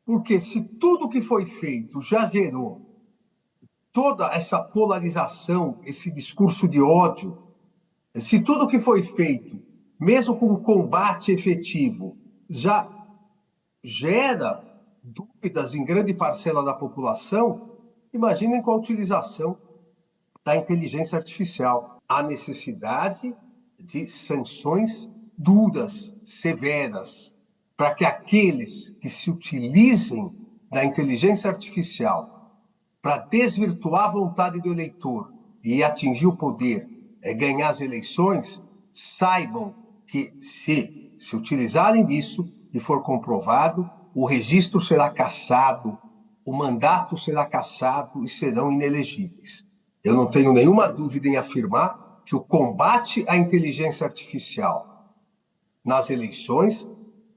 Porque se tudo que foi feito já gerou toda essa polarização, esse discurso de ódio, se tudo que foi feito, mesmo com combate efetivo, já gera dúvidas em grande parcela da população, imaginem com a utilização da inteligência artificial. Há necessidade de sanções duras, severas, para que aqueles que se utilizem da inteligência artificial para desvirtuar a vontade do eleitor e atingir o poder, ganhar as eleições, saibam que se utilizarem disso e for comprovado, o registro será cassado, o mandato será cassado e serão inelegíveis. Eu não tenho nenhuma dúvida em afirmar que o combate à inteligência artificial nas eleições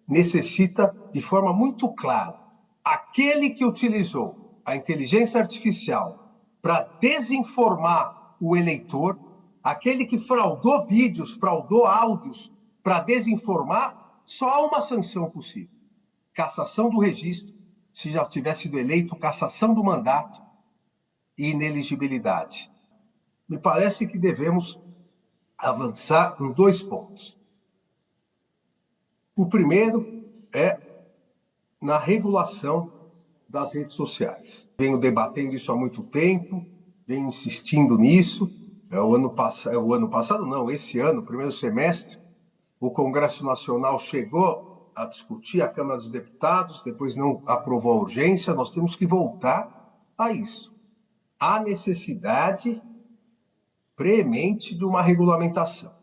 necessita, de forma muito clara, aquele que utilizou a inteligência artificial para desinformar o eleitor, aquele que fraudou vídeos, fraudou áudios para desinformar, só há uma sanção possível: cassação do registro, se já tivesse sido eleito, cassação do mandato e inelegibilidade. Me parece que devemos avançar em 2 pontos. O primeiro é na regulação das redes sociais. Venho debatendo isso há muito tempo, venho insistindo nisso. Esse ano, primeiro semestre, o Congresso Nacional chegou a discutir, a Câmara dos Deputados, depois não aprovou a urgência. Nós temos que voltar a isso. Há necessidade premente de uma regulamentação.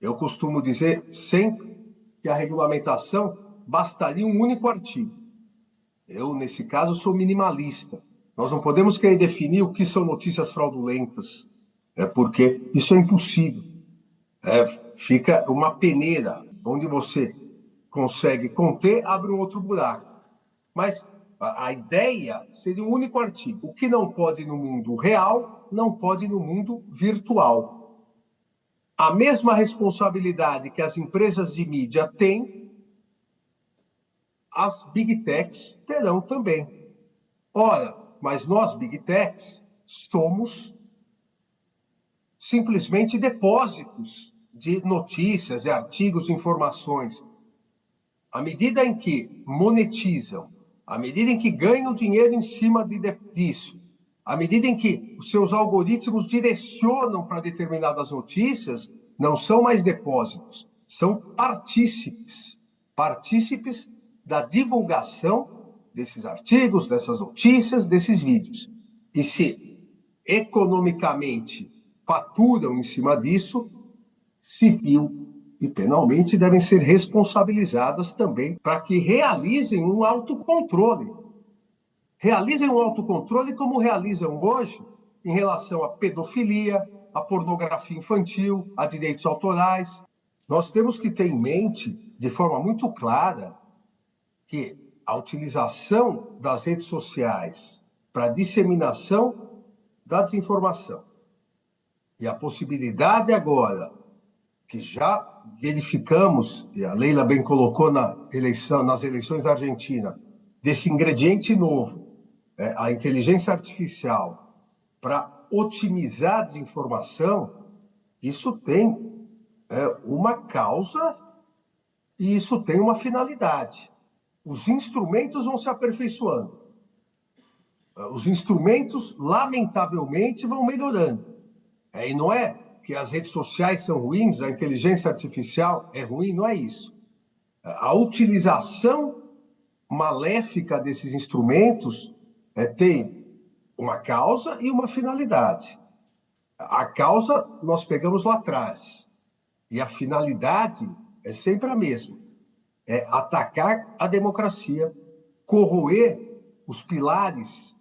Eu costumo dizer sempre que a regulamentação bastaria um único artigo. Eu, nesse caso, sou minimalista. Nós não podemos querer definir o que são notícias fraudulentas, porque isso é impossível. Fica uma peneira, onde você consegue conter, abre um outro buraco. Mas a ideia seria um único artigo. O que não pode no mundo real, não pode no mundo virtual. A mesma responsabilidade que as empresas de mídia têm, as Big Techs terão também. Ora, mas nós, Big Techs, somos simplesmente depósitos de notícias, de artigos, de informações. À medida em que monetizam, à medida em que ganham dinheiro em cima disso, à medida em que os seus algoritmos direcionam para determinadas notícias, não são mais depósitos, são partícipes da divulgação desses artigos, dessas notícias, desses vídeos. E se economicamente faturam em cima disso, civil e penalmente devem ser responsabilizadas também para que realizem um autocontrole. Realizem um autocontrole como realizam hoje em relação à pedofilia, à pornografia infantil, a direitos autorais. Nós temos que ter em mente, de forma muito clara, que a utilização das redes sociais para disseminação da desinformação e a possibilidade agora, que já verificamos, e a Leila bem colocou nas eleições da Argentina, desse ingrediente novo, a inteligência artificial, para otimizar a desinformação, isso tem uma causa e isso tem uma finalidade. Os instrumentos vão se aperfeiçoando. Os instrumentos, lamentavelmente, vão melhorando. E não é que as redes sociais são ruins, a inteligência artificial é ruim, não é isso. A utilização maléfica desses instrumentos tem uma causa e uma finalidade. A causa nós pegamos lá atrás, e a finalidade é sempre a mesma: é atacar a democracia, corroer os pilares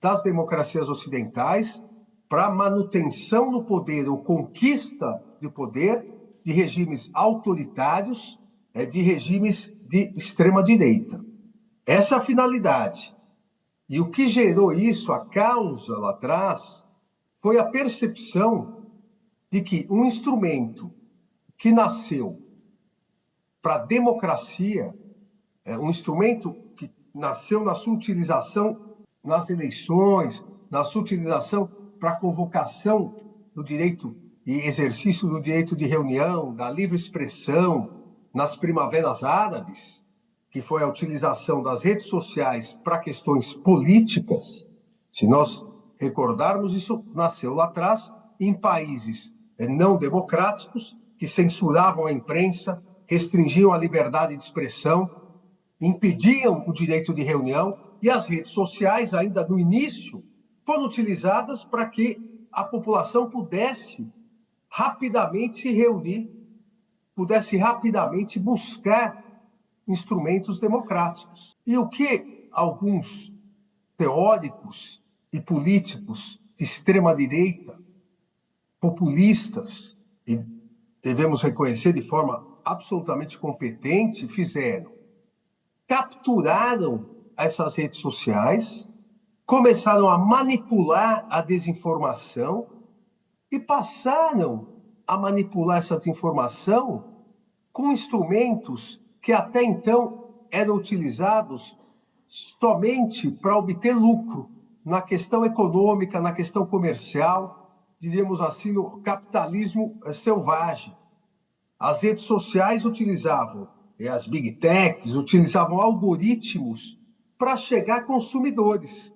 das democracias ocidentais para manutenção no poder ou conquista de poder de regimes autoritários, de regimes de extrema-direita. Essa é a finalidade. E o que gerou isso, a causa lá atrás, foi a percepção de que um instrumento que nasceu para a democracia, um instrumento que nasceu na sua utilização nas eleições, na sua utilização para convocação do direito e exercício do direito de reunião, da livre expressão, nas primaveras árabes, que foi a utilização das redes sociais para questões políticas. Se nós recordarmos, isso nasceu lá atrás em países não democráticos que censuravam a imprensa, restringiam a liberdade de expressão, impediam o direito de reunião, e as redes sociais, ainda no início, foram utilizadas para que a população pudesse rapidamente se reunir, pudesse rapidamente buscar instrumentos democráticos. E o que alguns teóricos e políticos de extrema-direita, populistas, e devemos reconhecer de forma absolutamente competente, fizeram? Capturaram essas redes sociais, começaram a manipular a desinformação e passaram a manipular essa desinformação com instrumentos que até então eram utilizados somente para obter lucro na questão econômica, na questão comercial, diríamos assim, no capitalismo selvagem. As redes sociais utilizavam, as big techs utilizavam algoritmos para chegar a consumidores,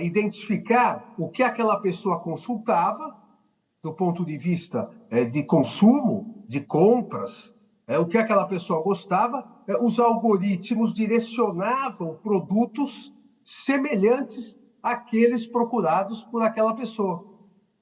identificar o que aquela pessoa consultava do ponto de vista de consumo, de compras, o que aquela pessoa gostava, os algoritmos direcionavam produtos semelhantes àqueles procurados por aquela pessoa.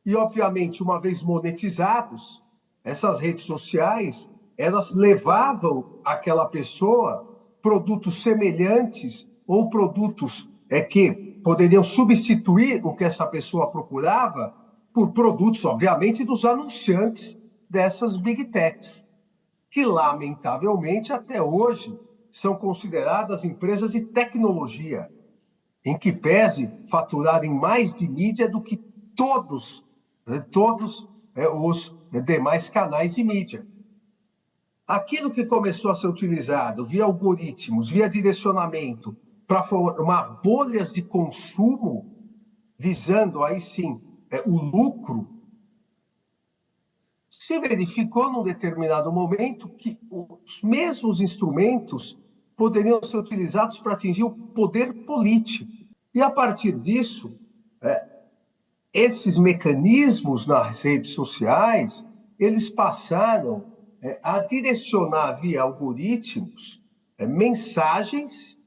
E, obviamente, uma vez monetizados, essas redes sociais, elas levavam àquela pessoa produtos semelhantes ou produtos que poderiam substituir o que essa pessoa procurava por produtos, obviamente, dos anunciantes dessas big techs, que, lamentavelmente, até hoje, são consideradas empresas de tecnologia, em que pese faturarem mais de mídia do que todos os demais canais de mídia. Aquilo que começou a ser utilizado via algoritmos, via direcionamento, para formar bolhas de consumo, visando aí sim o lucro, se verificou num determinado momento que os mesmos instrumentos poderiam ser utilizados para atingir o poder político. E, a partir disso, esses mecanismos nas redes sociais, eles passaram a direcionar via algoritmos mensagens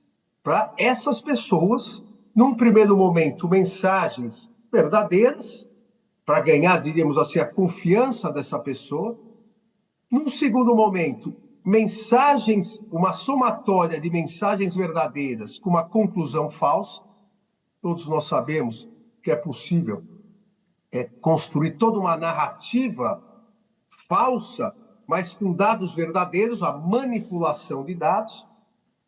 para essas pessoas, num primeiro momento, mensagens verdadeiras, para ganhar, diríamos assim, a confiança dessa pessoa. Num segundo momento, mensagens, uma somatória de mensagens verdadeiras com uma conclusão falsa. Todos nós sabemos que é possível construir toda uma narrativa falsa, mas com dados verdadeiros, a manipulação de dados,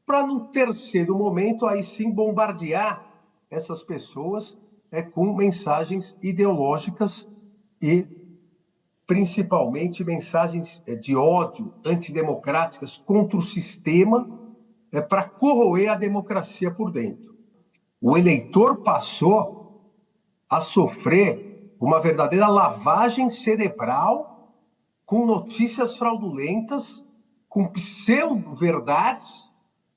para, num terceiro momento, aí sim bombardear essas pessoas com mensagens ideológicas e, principalmente, mensagens de ódio, antidemocráticas, contra o sistema, para corroer a democracia por dentro. O eleitor passou a sofrer uma verdadeira lavagem cerebral com notícias fraudulentas, com pseudo-verdades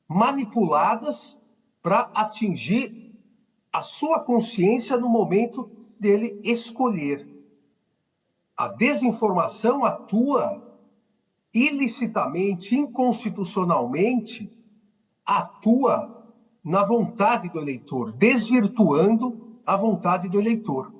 manipuladas para atingir a sua consciência no momento dele escolher. A desinformação atua ilicitamente, inconstitucionalmente, atua na vontade do eleitor, desvirtuando a vontade do eleitor.